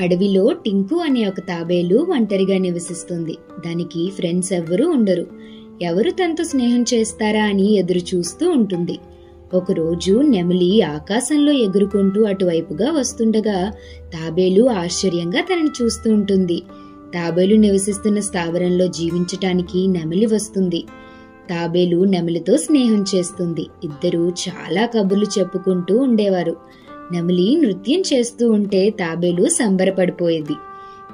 అడవిలో టింకు అనే ఒక తాబేలు ఒంటరిగా నివసిస్తుంది. దానికి ఫ్రెండ్స్ ఎవ్వరూ ఉండరు. ఎవరు తనతో స్నేహం చేస్తారా అని ఎదురు చూస్తూ ఉంటుంది. ఒకరోజు నెమలి ఆకాశంలో ఎగురుకుంటూ అటువైపుగా వస్తుండగా తాబేలు ఆశ్చర్యంగా తనని చూస్తూ ఉంటుంది. తాబేలు నివసిస్తున్న స్థావరంలో జీవించటానికి నెమలి వస్తుంది. తాబేలు నెమలితో స్నేహం చేస్తుంది. ఇద్దరూ చాలా కబుర్లు చెప్పుకుంటూ ఉండేవారు. నెమలి నృత్యం చేస్తూ ఉంటే తాబేలు సంబరపడిపోయేది.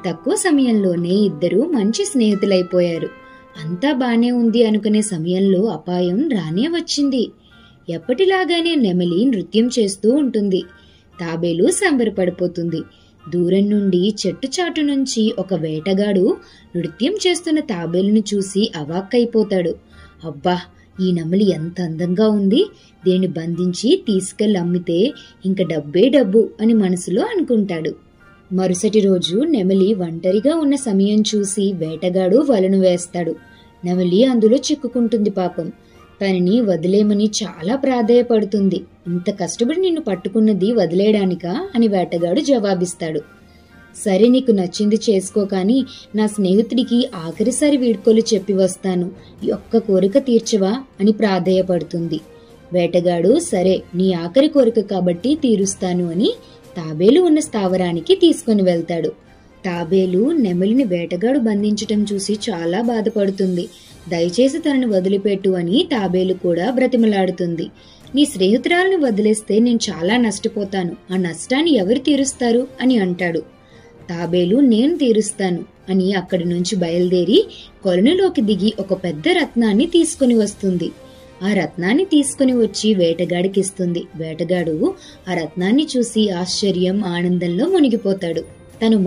తక్కువ సమయంలోనే ఇద్దరూ మంచి స్నేహితులైపోయారు. అంతా బానే ఉంది అనుకునే సమయంలో అపాయం రానే వచ్చింది. ఎప్పటిలాగానే నెమలి నృత్యం చేస్తూ ఉంటుంది. తాబేలు సంబరపడిపోతుంది. దూరం నుండి చెట్టు చాటు నుంచి ఒక వేటగాడు నృత్యం చేస్తున్న తాబేలును చూసి అవాక్కైపోతాడు. అబ్బా, ఈ నెమలి ఎంత అందంగా ఉంది, దీన్ని బంధించి తీసుకెళ్లి అమ్మితే ఇంక డబ్బే డబ్బు అని మనసులో అనుకుంటాడు. మరుసటి రోజు నెమలి ఒంటరిగా ఉన్న సమయం చూసి వేటగాడు వలను వేస్తాడు. నెమలి అందులో చిక్కుకుంటుంది. పాపం, తనని వదిలేమని చాలా ప్రాధేయపడుతుంది. ఇంత కష్టపడి నిన్ను పట్టుకున్నది వదిలేయడానికా అని వేటగాడు జవాబిస్తాడు. సరే, నీకు నచ్చింది చేసుకో, కానీ నా స్నేహితుడికి ఆఖరిసారి వీడ్కోలు చెప్పి వస్తాను, ఈ ఒక్క కోరిక తీర్చవా అని ప్రాధేయపడుతుంది. వేటగాడు సరే, నీ ఆఖరి కోరిక కాబట్టి తీరుస్తాను అని తాబేలు ఉన్న స్థావరానికి తీసుకుని వెళ్తాడు. తాబేలు నెమలిని వేటగాడు బంధించటం చూసి చాలా బాధపడుతుంది. దయచేసి తనని వదిలిపెట్టు అని తాబేలు కూడా బ్రతిమలాడుతుంది. నీ స్నేహితురాలను వదిలేస్తే నేను చాలా నష్టపోతాను, ఆ నష్టాన్ని ఎవరు తీరుస్తారు అని అంటాడు. తాబేలు నేను తీరుస్తాను అని అక్కడి నుంచి బయలుదేరి కొలనులోకి దిగి ఒక పెద్ద రత్నాన్ని తీసుకుని వస్తుంది. ఆ రత్నాన్ని తీసుకుని వచ్చి వేటగాడికిస్తుంది. వేటగాడు ఆ రత్నాన్ని చూసి ఆశ్చర్యం, ఆనందంలో మునిగిపోతాడు. తను